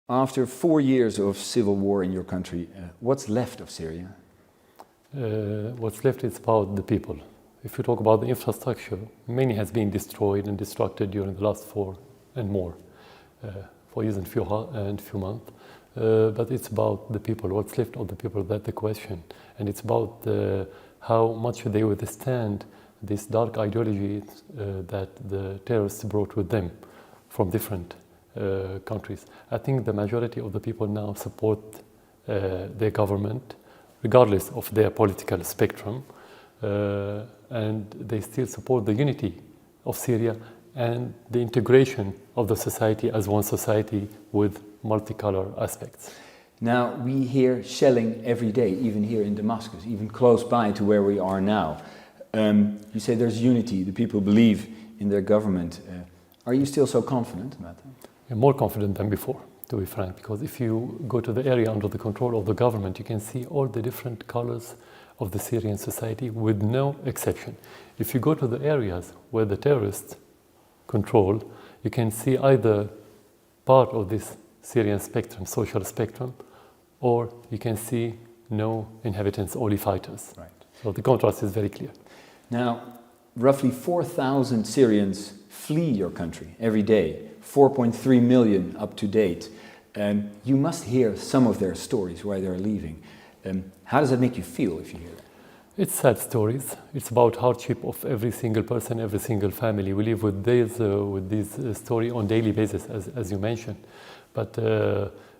After 4 years of civil war in your country, what's left of Syria? What's left is about the people. If you talk about the infrastructure, many has been destroyed and destructed during the last 4 years and few months. But it's about the people, what's left of the people, that's the question. And it's about how much they withstand this dark ideology that the terrorists brought with them from different countries. I think the majority of the people now support their government, regardless of their political spectrum, and they still support the unity of Syria and the integration of the society as one society with multicolor aspects. Now, we hear shelling every day, even here in Damascus, even close by to where we are now. You say there's unity, the people believe in their government. Are you still so confident about that? I'm more confident than before, to be frank, because if you go to the area under the control of the government, you can see all the different colors of the Syrian society with no exception. If you go to the areas where the terrorists control, you can see either part of this Syrian spectrum, social spectrum, or you can see no inhabitants, only fighters. Right. So the contrast is very clear. Now, roughly 4,000 Syrians flee your country every day, 4.3 million up to date. You must hear some of their stories why they're leaving. How does that make you feel if you hear that? It's sad stories. It's about hardship of every single person, every single family. We live with this story on daily basis, as you mentioned. But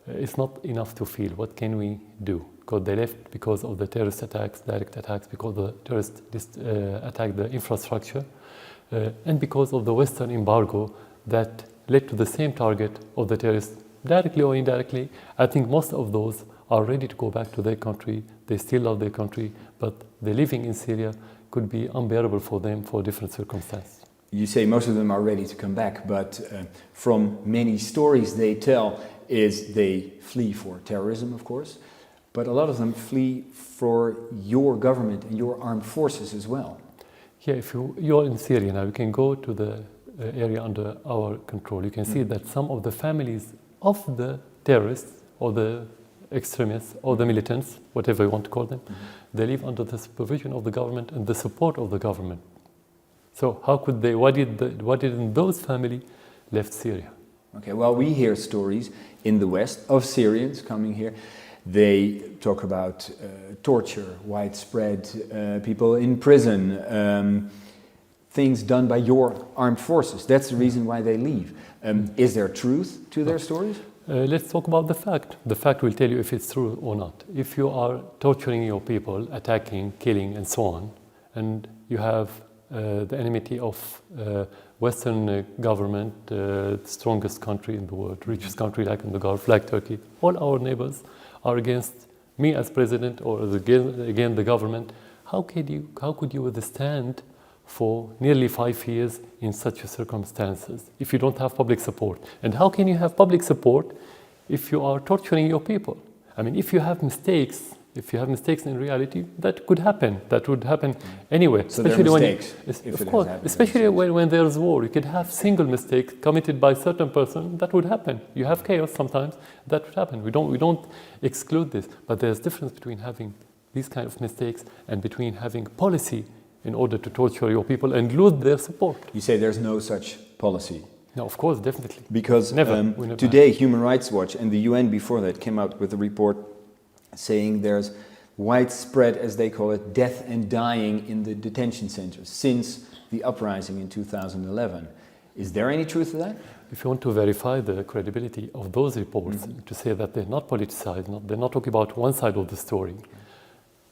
it's not enough to feel. What can we do? Because they left because of the terrorist attacks, direct attacks, because the terrorists attacked the infrastructure, and because of the Western embargo that led to the same target of the terrorists, directly or indirectly. I think most of those are ready to go back to their country. They still love their country, but the living in Syria could be unbearable for them for different circumstances. You say most of them are ready to come back, but from many stories they tell is they flee for terrorism, of course, but a lot of them flee for your government and your armed forces as well. Yeah, if you're in Syria now, you can go to the area under our control. You can see that some of the families of the terrorists or the extremists or the militants, whatever you want to call them, they live under the supervision of the government and the support of the government. So how could they, why didn't those families left Syria? Okay, well, we hear stories in the West of Syrians coming here. They talk about torture, widespread, people in prison, things done by your armed forces. That's the reason why they leave. Is there truth to their stories? Let's talk about the fact. The fact will tell you if it's true or not. If you are torturing your people, attacking, killing, and so on, and you have the enmity of Western government, the strongest country in the world, richest country like in the Gulf, like Turkey, all our neighbors are against me as president or against the government. How could you withstand for nearly 5 years in such circumstances if you don't have public support? And how can you have public support if you are torturing your people? I mean, if you have mistakes in reality, that could happen. That would happen anyway. So especially especially when there's war. You could have single mistakes committed by a certain person. That would happen. You have chaos sometimes. That would happen. We don't exclude this. But there's difference between having these kind of mistakes and between having policy in order to torture your people and lose their support. You say there's no such policy? No, of course, definitely. Because never today Human Rights Watch and the UN before that came out with a report saying there's widespread, as they call it, death and dying in the detention centers since the uprising in 2011. Is there any truth to that? If you want to verify the credibility of those reports, to say that they're not politicized, they're not talking about one side of the story.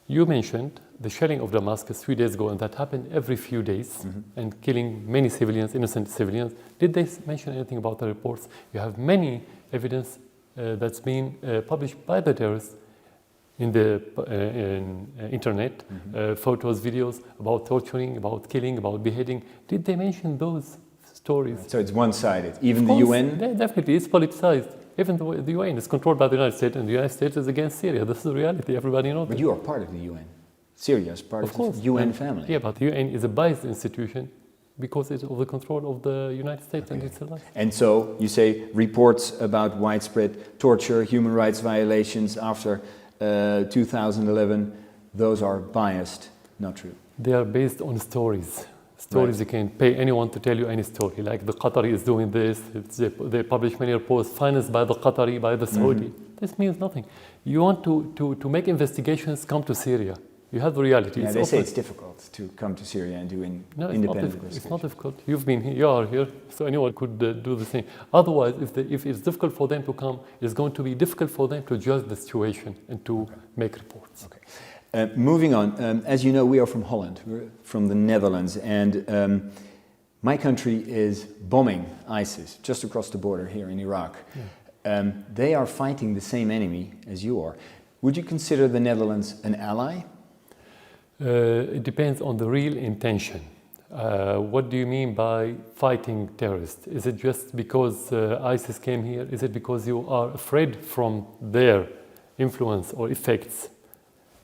You mentioned the shelling of Damascus 3 days ago, and that happened every few days, and killing many civilians, innocent civilians. Did they mention anything about the reports? You have many evidence that's been published by the terrorists in the internet, photos, videos about torturing, about killing, about beheading. Did they mention those stories? So it's one-sided. Even the UN? Yeah, definitely, it's politicized. Even the UN is controlled by the United States, and the United States is against Syria. This is the reality. Everybody knows. But you are part of the UN. Syria is part of the UN family. Yeah, but the UN is a biased institution because it's under the control of the United States and its allies. And so you say reports about widespread torture, human rights violations after 2011, those are biased, not true. They are based on stories. Stories, you can pay anyone to tell you any story. Like the Qatari is doing this, they publish many reports financed by the Qatari, by the Saudi. This means nothing. You want to make investigations, come to Syria. You have the reality. Yeah, they say it's difficult to come to Syria and do independent investigation. It's not difficult. You've been here, you are here, so anyone could do the same. Otherwise, if it's difficult for them to come, it's going to be difficult for them to judge the situation and to make reports. Okay. Moving on, as you know, we are from Holland, we're from the Netherlands, and my country is bombing ISIS just across the border here in Iraq. Yeah. They are fighting the same enemy as you are. Would you consider the Netherlands an ally? It depends on the real intention. What do you mean by fighting terrorists? Is it just because ISIS came here? Is it because you are afraid from their influence or effects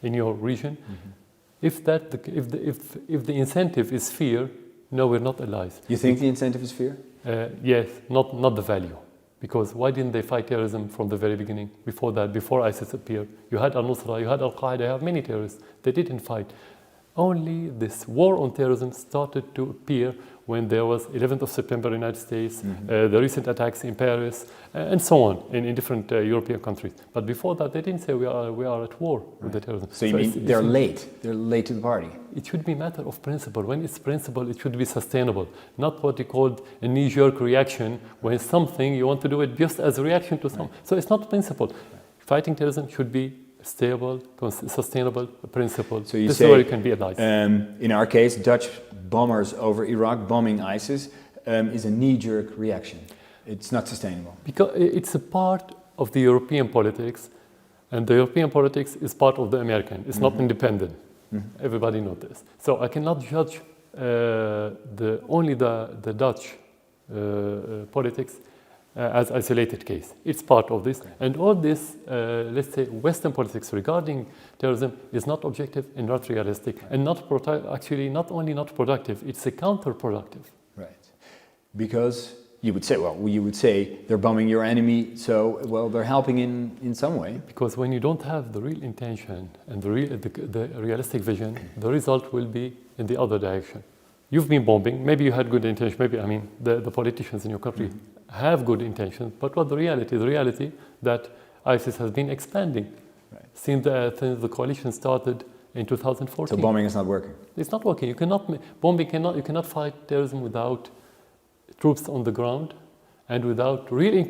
in your region? If the incentive is fear, no, we're not allies. You think the incentive is fear? Yes, not the value. Because why didn't they fight terrorism from the very beginning? Before that, before ISIS appeared, you had al-Nusra, you had al-Qaeda, you have many terrorists. They didn't fight. Only this war on terrorism started to appear when there was 11th of September in the United States, the recent attacks in Paris, and so on in different European countries. But before that, they didn't say we are at war with the terrorism. So you mean they're late? They're late to the party? It should be a matter of principle. When it's principle, it should be sustainable, not what you called a knee-jerk reaction when something you want to do it just as a reaction to something. So it's not principle. Fighting terrorism should be stable, sustainable principle. So you this say, is where you can be allies. In our case, Dutch bombers over Iraq bombing ISIS is a knee-jerk reaction. It's not sustainable. Because it's a part of the European politics, and the European politics is part of the American. It's not independent. Everybody knows this. So I cannot judge only the Dutch politics as isolated case. It's part of this. And all this, let's say, Western politics regarding terrorism is not objective and not realistic, and actually not only not productive, it's a counterproductive. Right. Because you would say they're bombing your enemy, so, well, they're helping in some way. Because when you don't have the real intention and the realistic vision, the result will be in the other direction. You've been bombing, maybe you had good intention, maybe, I mean, the politicians in your country have good intentions, but what the reality? The reality that ISIS has been expanding since the coalition started in 2014. So bombing is not working? It's not working. You cannot fight terrorism without troops on the ground and without real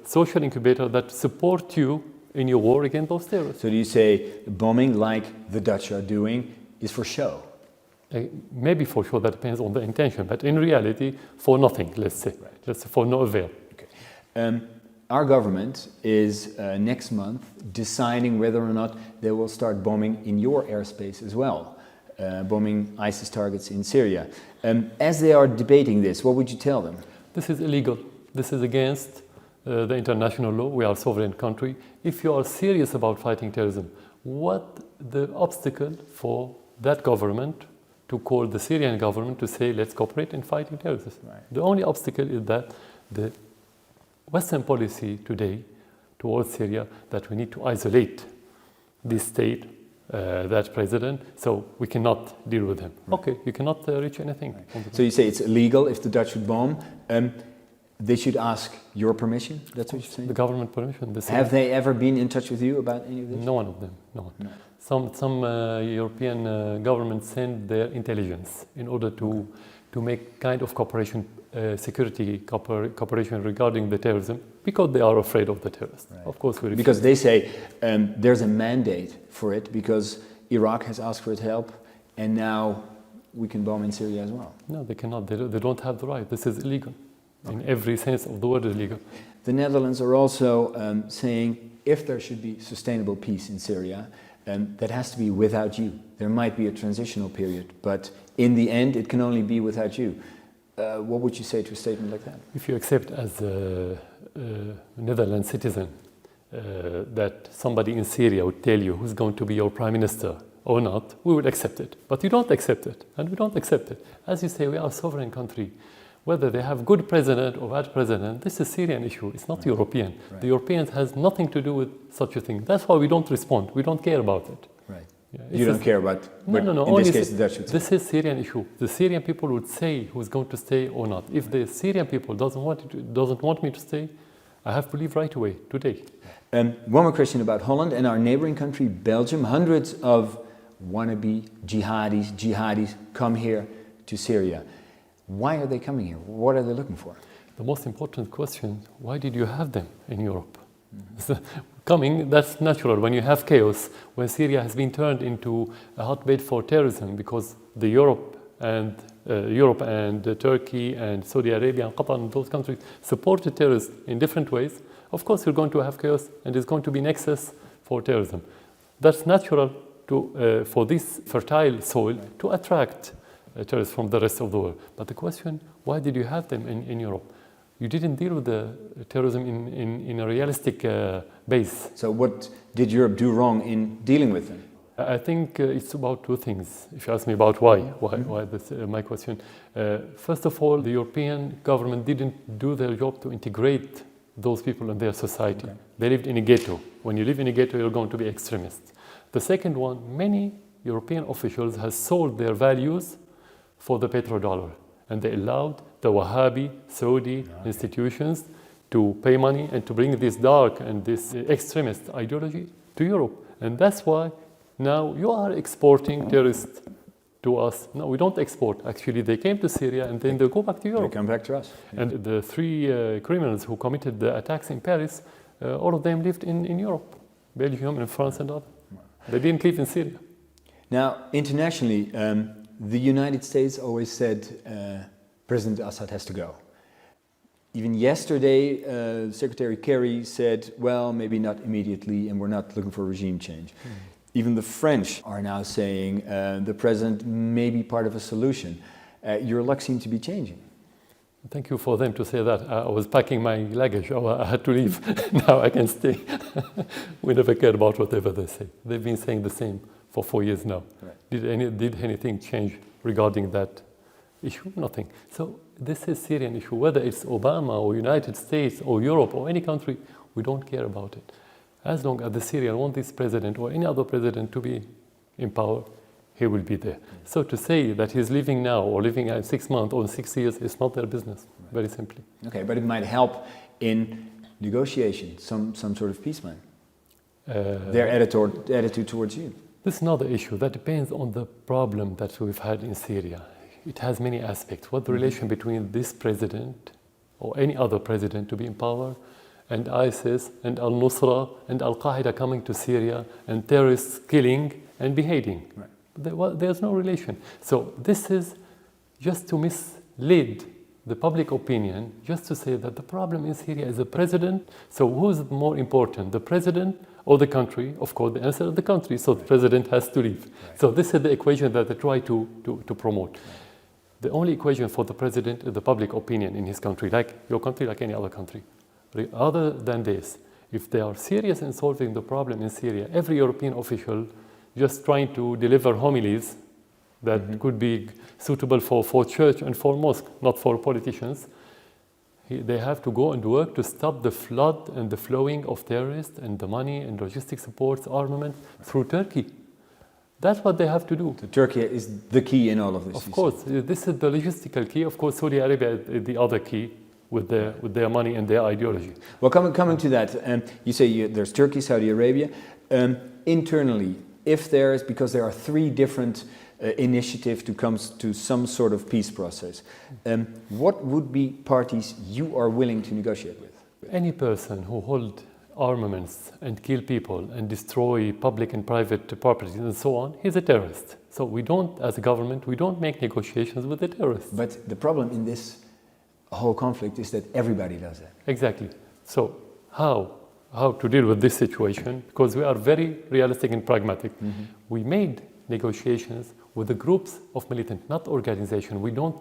social incubator that support you in your war against those terrorists. So do you say bombing like the Dutch are doing is for show? Maybe for sure, that depends on the intention, but in reality, for nothing, let's say. Let's say for no avail. Okay. Our government is next month deciding whether or not they will start bombing in your airspace as well, bombing ISIS targets in Syria. As they are debating this, what would you tell them? This is illegal. This is against the international law. We are a sovereign country. If you are serious about fighting terrorism, what the obstacle for that government to call the Syrian government to say, let's cooperate in fighting terrorism? Right. The only obstacle is that the Western policy today towards Syria, that we need to isolate this state, that president, so we cannot deal with him. Right. Okay, you cannot reach anything. Right. So you say it's illegal if the Dutch would bomb. They should ask your permission? That's what you're saying? The government permission. Have they ever been in touch with you about any of this? No one of them, no one. No. Some European governments send their intelligence in order to make kind of cooperation, security cooperation regarding the terrorism, because they are afraid of the terrorists. Right. Of course, because they say there's a mandate for it because Iraq has asked for its help, and now we can bomb in Syria as well. No, they cannot. They don't have the right. This is illegal. Okay. In every sense of the word, illegal. The Netherlands are also saying if there should be sustainable peace in Syria, that has to be without you. There might be a transitional period, but in the end, it can only be without you. What would you say to a statement like that? If you accept as a Netherlands citizen that somebody in Syria would tell you who's going to be your prime minister or not, we will accept it. But you don't accept it, and we don't accept it. As you say, we are a sovereign country. Whether they have good president or bad president, this is a Syrian issue. It's not European. Right. The Europeans has nothing to do with such a thing. That's why we don't respond. We don't care about it. Right. Yeah, You don't care about, no. in this case, the Dutch would say. This is Syrian issue. The Syrian people would say who's going to stay or not. If the Syrian people doesn't want me to stay, I have to leave right away, today. One more question about Holland and our neighboring country, Belgium. Hundreds of wannabe jihadis come here to Syria. Why are they coming here? What are they looking for? The most important question, why did you have them in Europe? Coming, that's natural. When you have chaos, when Syria has been turned into a hotbed for terrorism because Europe and Turkey and Saudi Arabia and Qatar and those countries supported terrorists in different ways, of course you're going to have chaos and it's going to be nexus for terrorism. That's natural for this fertile soil to attract terrorists from the rest of the world. But the question, why did you have them in Europe? You didn't deal with the terrorism in a realistic base. So what did Europe do wrong in dealing with them? I think it's about two things. If you ask me about why that's my question. First of all, the European government didn't do their job to integrate those people in their society. Okay. They lived in a ghetto. When you live in a ghetto, you're going to be extremist. The second one, many European officials have sold their values for the petrodollar, and they allowed the Wahhabi, Saudi institutions to pay money and to bring this dark and this extremist ideology to Europe. And that's why now you are exporting terrorists to us. No, we don't export. Actually, they came to Syria and then they go back to Europe. They come back to us. And the three criminals who committed the attacks in Paris, all of them lived in Europe, Belgium and France and others. They didn't live in Syria. Now, internationally, the United States always said President Assad has to go. Even yesterday, Secretary Kerry said, well, maybe not immediately, and we're not looking for regime change. Even the French are now saying the president may be part of a solution. Your luck seems to be changing. Thank you for them to say that. I was packing my luggage. I had to leave. Now I can stay. We never care about whatever they say. They've been saying the same for 4 years now. Right. Did anything change regarding that issue? Nothing. So this is a Syrian issue. Whether it's Obama or United States or Europe or any country, we don't care about it. As long as the Syrians want this president or any other president to be in power, he will be there. So to say that he's leaving now or leaving in 6 months or 6 years is not their business, very simply. Okay, but it might help in negotiation, some sort of peace plan. Their attitude towards you. This is another issue. That depends on the problem that we've had in Syria. It has many aspects. What the relation between this president or any other president to be in power and ISIS and al-Nusra and al-Qaeda coming to Syria and terrorists killing and beheading. Right. There's no relation. So this is just to mislead the public opinion, just to say that the problem in Syria is the president. So who's more important, the president or the country? Of course, the answer is the country, so the president has to leave. Right. So this is the equation that they try to promote. Right. The only equation for the president is the public opinion in his country, like your country, like any other country. Other than this, if they are serious in solving the problem in Syria, every European official just trying to deliver homilies that could be suitable for church and for mosque, not for politicians, they have to go and work to stop the flood and the flowing of terrorists and the money and logistic supports, armament through Turkey. That's what they have to do. So Turkey is the key in all of this. Of course, this is the logistical key. Of course, Saudi Arabia is the other key with their money and their ideology. Well, coming to that, you say there's Turkey, Saudi Arabia. Internally, if there is, because there are 3 different initiatives to come to some sort of peace process, what would be parties you are willing to negotiate with? Any person who holds armaments and kill people and destroy public and private properties and so on, he's a terrorist. So we don't, as a government, we don't make negotiations with the terrorists. But the problem in this whole conflict is that everybody does that. Exactly. So how to deal with this situation? Because we are very realistic and pragmatic. We made negotiations with the groups of militant, not organization. We don't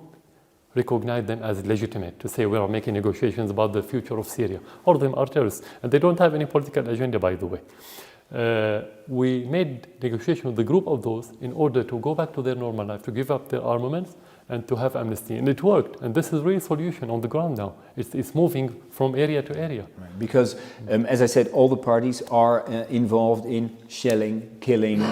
recognize them as legitimate to say we are making negotiations about the future of Syria. All of them are terrorists, and they don't have any political agenda, by the way. We made negotiation with a group of those in order to go back to their normal life, to give up their armaments and to have amnesty. And it worked. And this is really solution on the ground now. It's moving from area to area. Right. Because, as I said, all the parties are involved in shelling, killing,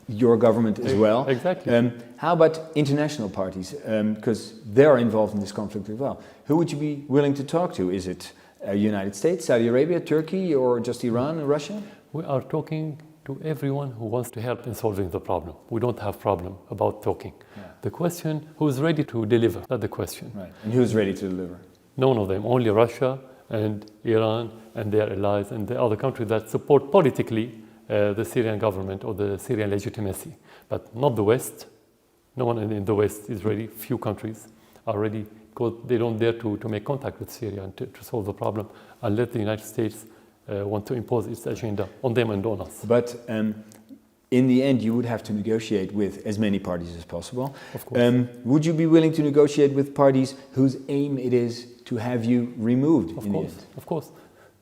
your government as well. Exactly. How about international parties? Because they are involved in this conflict as well. Who would you be willing to talk to? Is it United States, Saudi Arabia, Turkey, or just Iran and Russia? We are talking to everyone who wants to help in solving the problem. We don't have problem about talking. Yeah. The question, who is ready to deliver? That's the question. Right. And who's ready to deliver? None of them. Only Russia and Iran and their allies and the other countries that support politically the Syrian government or the Syrian legitimacy. But not the West. No one in the West is ready. Few countries are ready because they don't dare to make contact with Syria and to solve the problem unless the United States want to impose its agenda on them and on us. But in the end, you would have to negotiate with as many parties as possible. Of course. Would you be willing to negotiate with parties whose aim it is to have you removed in the end? Of course.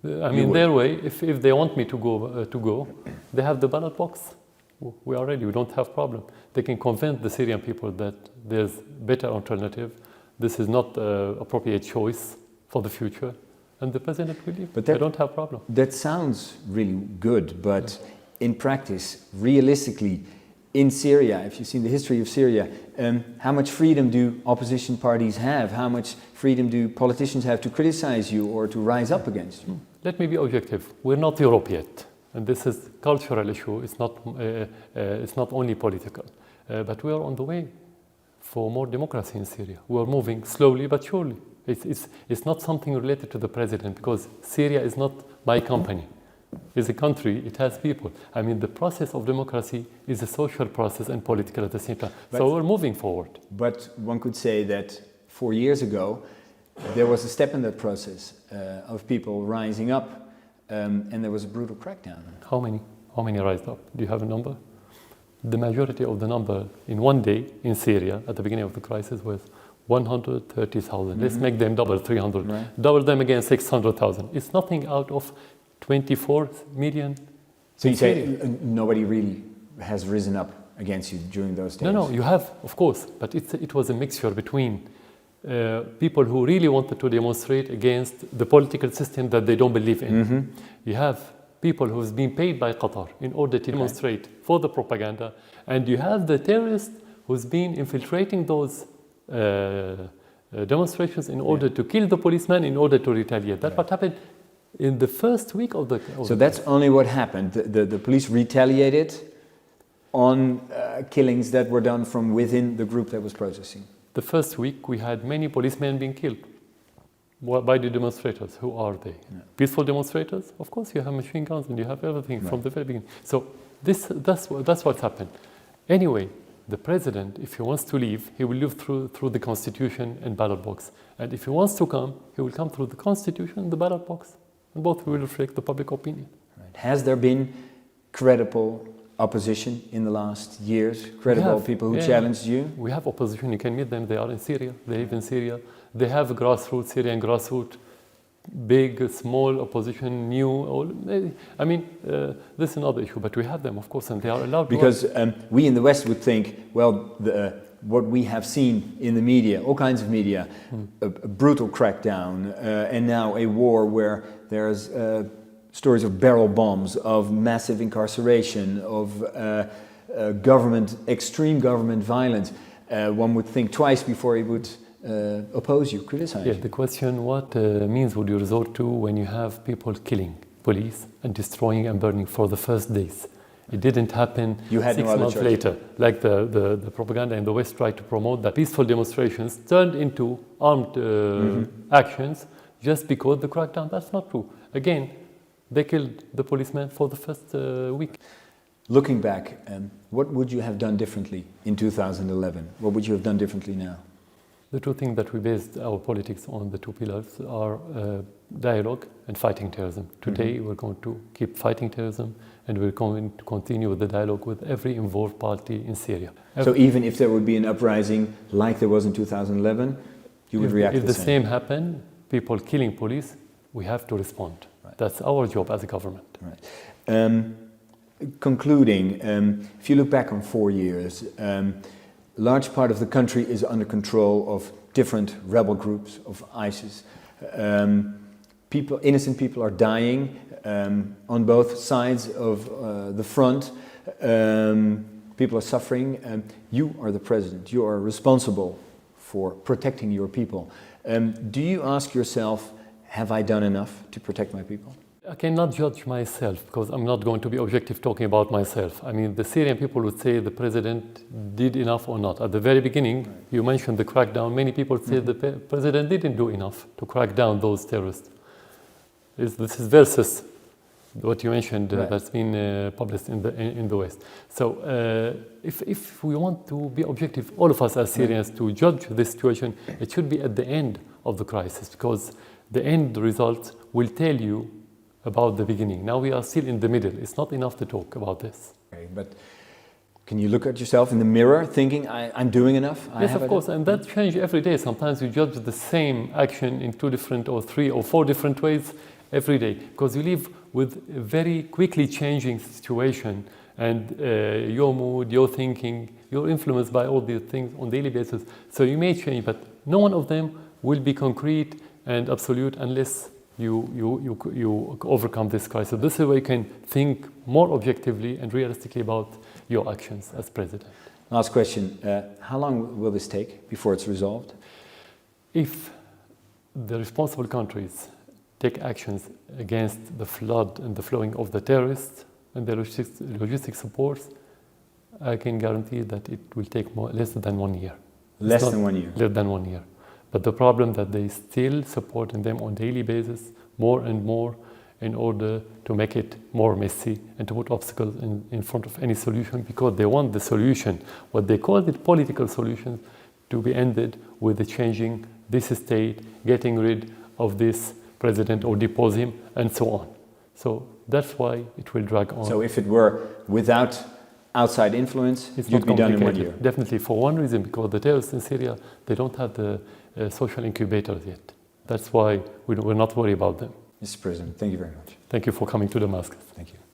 I mean, their way, if they want me to go, they have the ballot box. We are ready. We don't have problem. They can convince the Syrian people that there's better alternative. This is not appropriate choice for the future. And the president will leave. But they don't have problem. That sounds really good, but in practice, realistically, in Syria, if you've seen the history of Syria, how much freedom do opposition parties have? How much freedom do politicians have to criticize you or to rise up against you? Let me be objective. We're not Europe yet. And this is a cultural issue. It's not only political. But we are on the way for more democracy in Syria. We are moving slowly but surely. It's not something related to the president because Syria is not my company. It's a country, it has people. I mean, the process of democracy is a social process and political at the same time. So we're moving forward. But one could say that 4 years ago, there was a step in that process of people rising up and there was a brutal crackdown. How many? How many rised up? Do you have a number? The majority of the number in one day in Syria at the beginning of the crisis was 130,000. Let's make them double, 300. Right. Double them again, 600,000. It's nothing out of 24 million. So you say nobody really has risen up against you during those days? No, you have, of course, but it was a mixture between people who really wanted to demonstrate against the political system that they don't believe in. Mm-hmm. You have people who's been paid by Qatar in order to demonstrate for the propaganda, and you have the terrorists who's been infiltrating those demonstrations in order to kill the policeman in order to retaliate. That's what happened in the first week of the... So that's only what happened. The police retaliated on killings that were done from within the group that was protesting. The first week we had many policemen being killed by the demonstrators. Who are they? Yeah. Peaceful demonstrators? Of course you have machine guns and you have everything from the very beginning. So that's what's happened. Anyway, the president, if he wants to leave, he will leave through the constitution and ballot box. And if he wants to come, he will come through the constitution and the ballot box. And both will reflect the public opinion. Right. Has there been credible opposition in the last years? Credible people who challenged you? We have opposition. You can meet them. They are in Syria. They live in Syria. They have grassroots, Syrian grassroots, big, small opposition, new. I mean, this is another issue, but we have them, of course, and they are allowed to. Because we in the West would think, well, what we have seen in the media, all kinds of media, a brutal crackdown, and now a war where there's stories of barrel bombs, of massive incarceration, of extreme government violence. One would think twice before he would oppose you, criticize you. The question, what means would you resort to when you have people killing police and destroying and burning for the first days? It didn't happen 6 months later, like the propaganda in the West tried to promote that peaceful demonstrations turned into armed actions just because the crackdown. That's not true. Again, they killed the policeman for the first week. Looking back, what would you have done differently in 2011? What would you have done differently now? The two things that we based our politics on, the two pillars, are dialogue and fighting terrorism. Today we're going to keep fighting terrorism and we're going to continue with the dialogue with every involved party in Syria. So even if there would be an uprising like there was in 2011, you would react the same? If the same happened, people killing police, we have to respond. Right. That's our job as a government. Right. Concluding, if you look back on 4 years, a large part of the country is under control of different rebel groups of ISIS. Innocent people are dying on both sides of the front. People are suffering. You are the president. You are responsible for protecting your people. Do you ask yourself, have I done enough to protect my people? I cannot judge myself because I'm not going to be objective talking about myself. I mean, the Syrian people would say the president did enough or not. At the very beginning, you mentioned the crackdown. Many people say the president didn't do enough to crack down those terrorists. This is versus what you mentioned that's been published in the West. So if we want to be objective, all of us as Syrians, to judge this situation, it should be at the end of the crisis, because the end results will tell you about the beginning. Now we are still in the middle. It's not enough to talk about this. Okay, but can you look at yourself in the mirror thinking, I'm doing enough? Yes, of course, and that changes every day. Sometimes you judge the same action in 2 different or 3 or 4 different ways every day, because you live with a very quickly changing situation, and your mood, your thinking, you're influenced by all these things on a daily basis. So you may change, but no one of them will be concrete and absolute unless you overcome this crisis. This is where you can think more objectively and realistically about your actions as president. Last question. How long will this take before it's resolved? If the responsible countries take actions against the flood and the flowing of the terrorists and the logistic supports, I can guarantee that it will take less than 1 year. Less than 1 year? Less than 1 year. But the problem that they still supporting them on a daily basis more and more in order to make it more messy and to put obstacles in front of any solution, because they want the solution, what they call the political solution, to be ended with the changing this state, getting rid of this president or depose him, and so on. So that's why it will drag on. So if it were without outside influence, you'd be done in 1 year? Definitely, for one reason, because the terrorists in Syria, they don't have the social incubators yet. That's why we're not worried about them. Mr. President, thank you very much. Thank you for coming to Damascus. Thank you.